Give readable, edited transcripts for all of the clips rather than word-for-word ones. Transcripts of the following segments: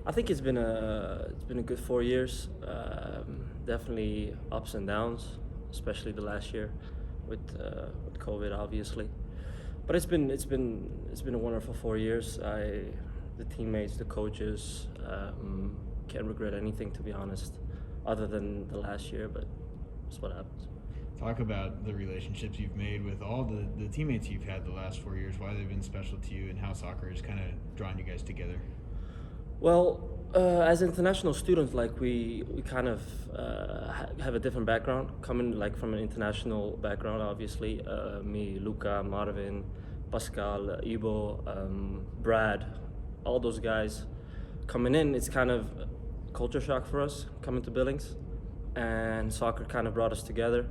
I think it's been a good 4 years. Definitely ups and downs, especially the last year with COVID, obviously. But it's been a wonderful 4 years. The teammates, the coaches, can't regret anything, to be honest, other than the last year. But it's what happens. Talk about the relationships you've made with all the teammates you've had the last 4 years, why they've been special to you, and how soccer has kind of drawn you guys together. Well, as international students, like we kind of have a different background, coming like from an international background. Obviously, me, Luca, Marvin, Pascal, Ibo, Brad, all those guys coming in. It's kind of culture shock for us coming to Billings, and soccer kind of brought us together.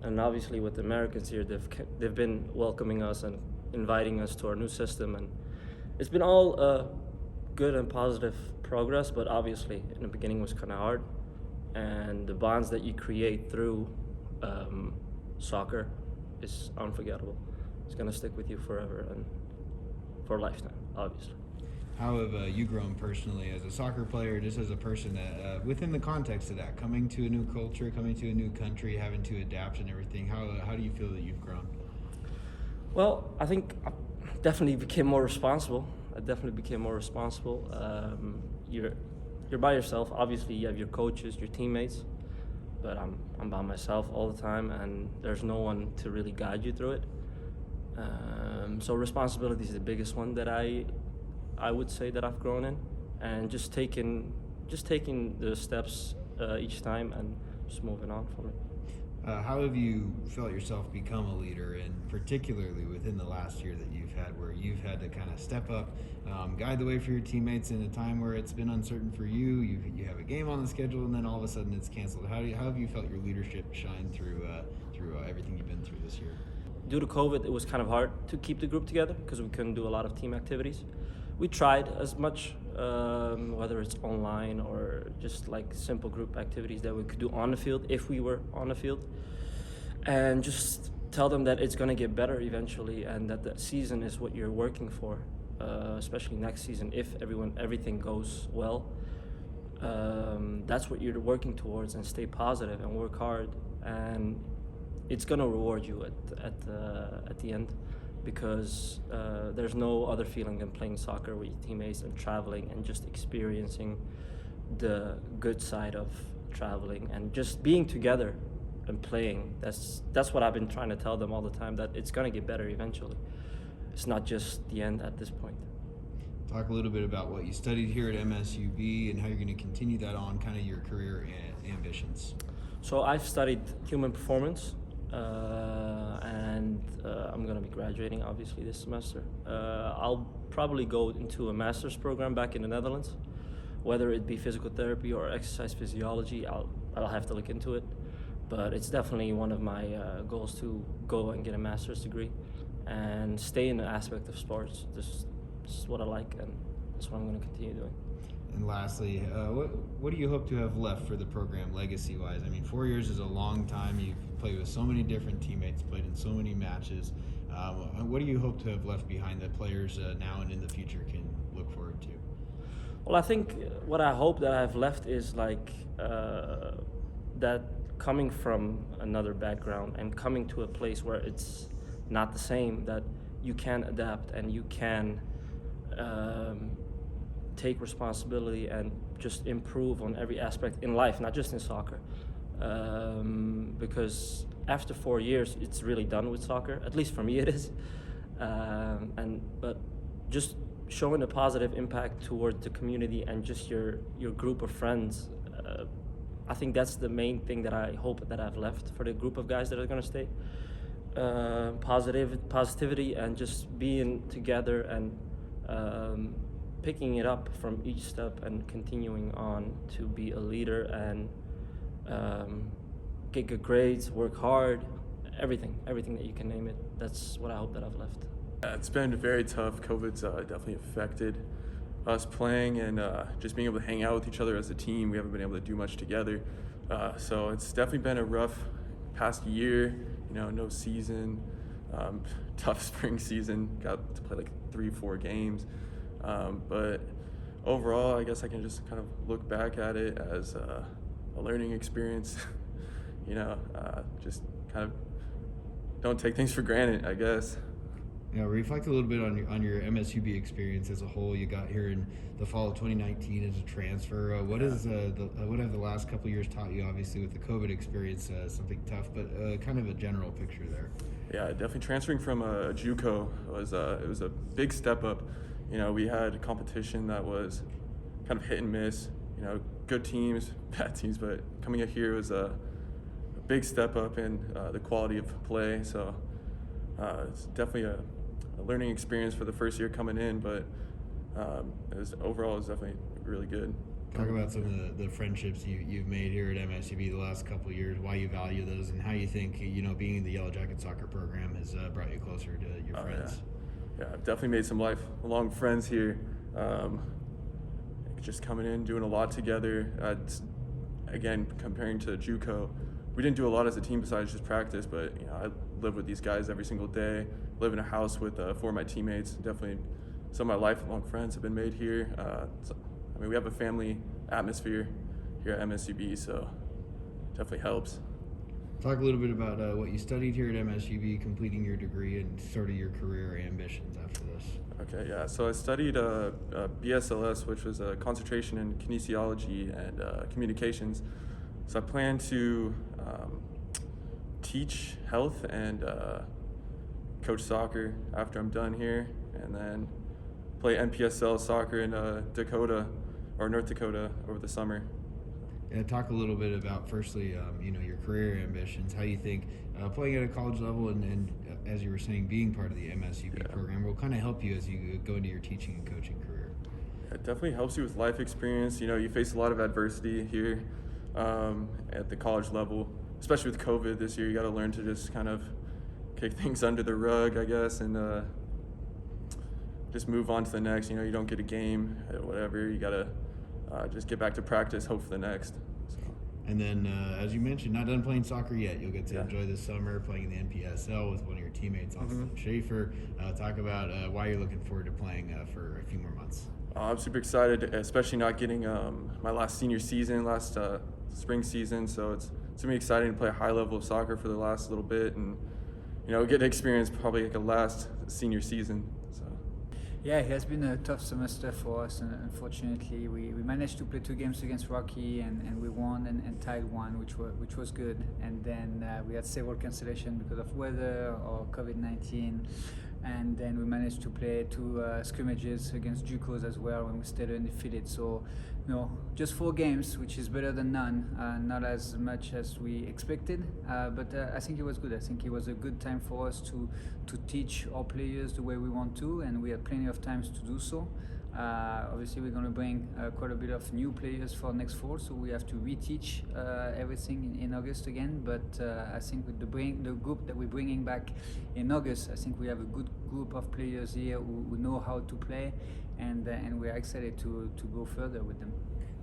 And obviously, with the Americans here, they've been welcoming us and inviting us to our new system, and it's been all good and positive progress. But obviously, in the beginning was kind of hard, and the bonds that you create through soccer is unforgettable. It's gonna stick with you forever and for a lifetime, obviously. How have you grown personally as a soccer player, just as a person that, within the context of that, coming to a new culture, coming to a new country, having to adapt and everything? How do you feel that you've grown? Well, I think I definitely became more responsible. I definitely became more responsible. You're by yourself. Obviously, you have your coaches, your teammates, but I'm by myself all the time, and there's no one to really guide you through it. So responsibility is the biggest one that I would say that I've grown in, and just taking the steps each time and just moving on from it. How have you felt yourself become a leader, and particularly within the last year that you've had, where you've had to kind of step up, guide the way for your teammates in a time where it's been uncertain for you? You have a game on the schedule, and then all of a sudden it's canceled. How have you felt your leadership shine through everything you've been through this year? Due to COVID, it was kind of hard to keep the group together because we couldn't do a lot of team activities. We tried as much, whether it's online or just like simple group activities that we could do on the field if we were on the field, and just tell them that it's going to get better eventually, and that the season is what you're working for, especially next season if everything goes well. That's what you're working towards, and stay positive and work hard, and it's going to reward you at the end, because there's no other feeling than playing soccer with your teammates and traveling and just experiencing the good side of traveling and just being together and playing. That's what I've been trying to tell them all the time, that it's going to get better eventually. It's not just the end at this point. Talk a little bit about what you studied here at MSUB and how you're going to continue that on, kind of your career ambitions. So I've studied human performance, and I'm going to be graduating obviously this semester. I'll probably go into a master's program back in the Netherlands, whether it be physical therapy or exercise physiology. I'll have to look into it, but it's definitely one of my goals to go and get a master's degree and stay in the aspect of sports. This is what I like, and that's what I'm going to continue doing. And lastly, what do you hope to have left for the program legacy-wise? I mean, 4 years is a long time. You've played with so many different teammates, played in so many matches. What do you hope to have left behind that players now and in the future can look forward to? Well, I think what I hope that I've left is like that coming from another background and coming to a place where it's not the same, that you can adapt and you can take responsibility and just improve on every aspect in life, not just in soccer. Because after 4 years, it's really done with soccer. At least for me, it is. But just showing a positive impact toward the community and just your group of friends. I think that's the main thing that I hope that I've left for the group of guys that are going to stay. Positivity and just being together and picking it up from each step and continuing on to be a leader and get good grades, work hard, everything that you can name it. That's what I hope that I've left. It's been very tough. COVID's definitely affected us playing and just being able to hang out with each other as a team. We haven't been able to do much together. So it's definitely been a rough past year, no season, tough spring season, got to play like 3-4 games. But overall, I guess I can just kind of look back at it as a learning experience. Just kind of don't take things for granted, I guess. Yeah, reflect a little bit on your MSUB experience as a whole. You got here in the fall of 2019 as a transfer. What have the last couple of years taught you? Obviously, with the COVID experience, something tough, but kind of a general picture there. Yeah, definitely transferring from a JUCO was it was a big step up. We had competition that was kind of hit and miss. Good teams, bad teams, but coming up here was a big step up in the quality of play. So it's definitely a learning experience for the first year coming in, but overall it was definitely really good. Talk about some of the friendships you've made here at MSUB the last couple of years, why you value those, and how you think being in the Yellowjacket soccer program has brought you closer to your friends. Yeah, I've definitely made some lifelong friends here. Just coming in, doing a lot together. Again, comparing to JUCO, we didn't do a lot as a team besides just practice, but I live with these guys every single day, live in a house with 4 of my teammates. Definitely some of my lifelong friends have been made here. We have a family atmosphere here at MSUB, so definitely helps. Talk a little bit about what you studied here at MSUB, completing your degree, and sort of your career ambitions after this. Okay, yeah. So I studied BSLS, which was a concentration in kinesiology and communications. So I plan to teach health and coach soccer after I'm done here, and then play NPSL soccer in North Dakota over the summer. Yeah, talk a little bit about firstly, your career ambitions. How you think playing at a college level and as you were saying, being part of the MSUB program will kind of help you as you go into your teaching and coaching career. It definitely helps you with life experience. You face a lot of adversity here at the college level, especially with COVID this year. You got to learn to just kind of kick things under the rug, I guess, and just move on to the next. You don't get a game, whatever. You got to just get back to practice, hope for the next. So. And then, as you mentioned, not done playing soccer yet. You'll get to enjoy this summer playing in the NPSL with one of your teammates, Austin Schaefer. Talk about why you're looking forward to playing for a few more months. I'm super excited, especially not getting my last senior season, last spring season. So it's going to be exciting to play a high level of soccer for the last little bit and, get to experience probably like a last senior season. So. Yeah, it has been a tough semester for us, and unfortunately we managed to play 2 games against Rocky and we won and tied 1, which was good. And then we had several cancellations because of weather or COVID-19. And then we managed to play 2 scrimmages against JUCOs as well when we stayed undefeated. So, just 4 games, which is better than none. Not as much as we expected, but I think it was good. I think it was a good time for us to teach our players the way we want to, and we had plenty of times to do so. Obviously, we're going to bring quite a bit of new players for next fall, so we have to reteach everything in August again. But I think with the group that we're bringing back in August, I think we have a good group of players here who know how to play, and we're excited to go further with them.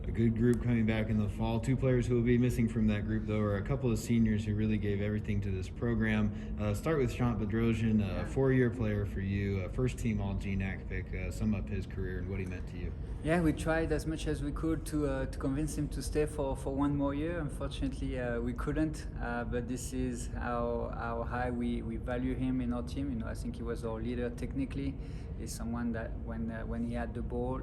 A good group coming back in the fall. 2 players who will be missing from that group, though, are a couple of seniors who really gave everything to this program. Start with Bedrosian, a 4-year player for you, a first-team All-GNAC pick. Sum up his career and what he meant to you. Yeah, we tried as much as we could to convince him to stay for 1 more year. Unfortunately, we couldn't, but this is how high we value him in our team. I think he was our leader technically. He's someone that when he had the ball,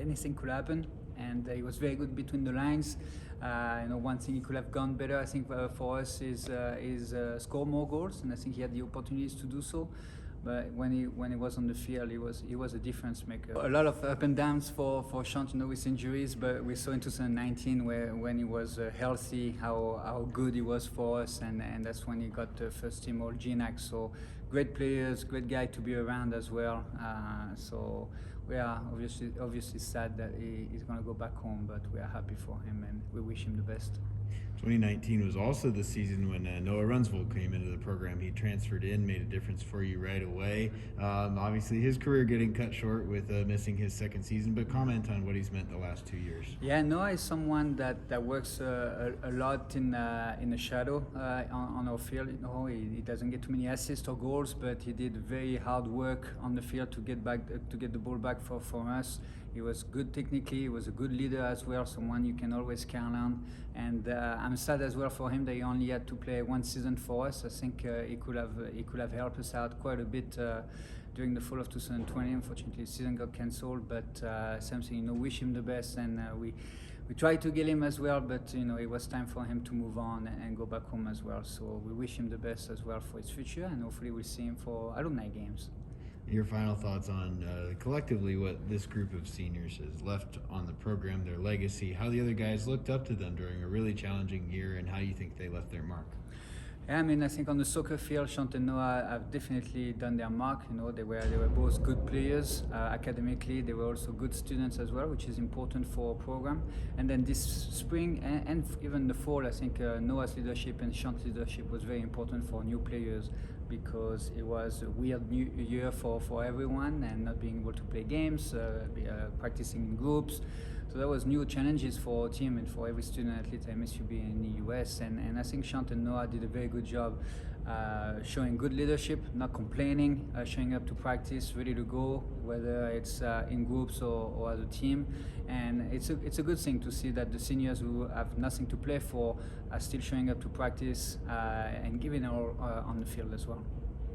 anything could happen. And he was very good between the lines. One thing he could have gone better, I think, for us is score more goals, and I think he had the opportunities to do so. But when he was on the field, he was a difference maker. A lot of up and downs for Shantik, with injuries, but we saw in 2019 when he was healthy how good he was for us, and that's when he got the first team All GNAC. So great players, great guy to be around as well. So we are obviously sad that he's going to go back home, but we are happy for him and we wish him the best. 2019 was also the season when Noah Runsvold came into the program. He transferred in, made a difference for you right away. Obviously, his career getting cut short with missing his second season, but comment on what he's meant the last 2 years. Yeah, Noah is someone that works a lot in the shadow on our field. He doesn't get too many assists or goals, but he did very hard work on the field to get the ball back for us. He was good technically. He was a good leader as well, someone you can always count on. And I'm sad as well for him that he only had to play one season for us. I think he could have helped us out quite a bit during the fall of 2020. Unfortunately, the season got cancelled. But something, wish him the best, and we tried to get him as well, but it was time for him to move on and go back home as well. So we wish him the best as well for his future, and hopefully we'll see him for alumni games. Your final thoughts on collectively what this group of seniors has left on the program, their legacy, how the other guys looked up to them during a really challenging year, and how you think they left their mark? Yeah, I think on the soccer field, Shantik and Noah have definitely done their mark. They were both good players academically. They were also good students as well, which is important for a program. And then this spring and even the fall, I think Noah's leadership and Shantik's leadership was very important for new players, because it was a weird new year for everyone, and not being able to play games, practicing in groups. So there was new challenges for our team and for every student athlete at MSUB in the US. And I think Shantik and Noah did a very good job showing good leadership, not complaining, showing up to practice, ready to go, whether it's in groups or as a team. And it's a good thing to see that the seniors who have nothing to play for are still showing up to practice and giving it all on the field as well.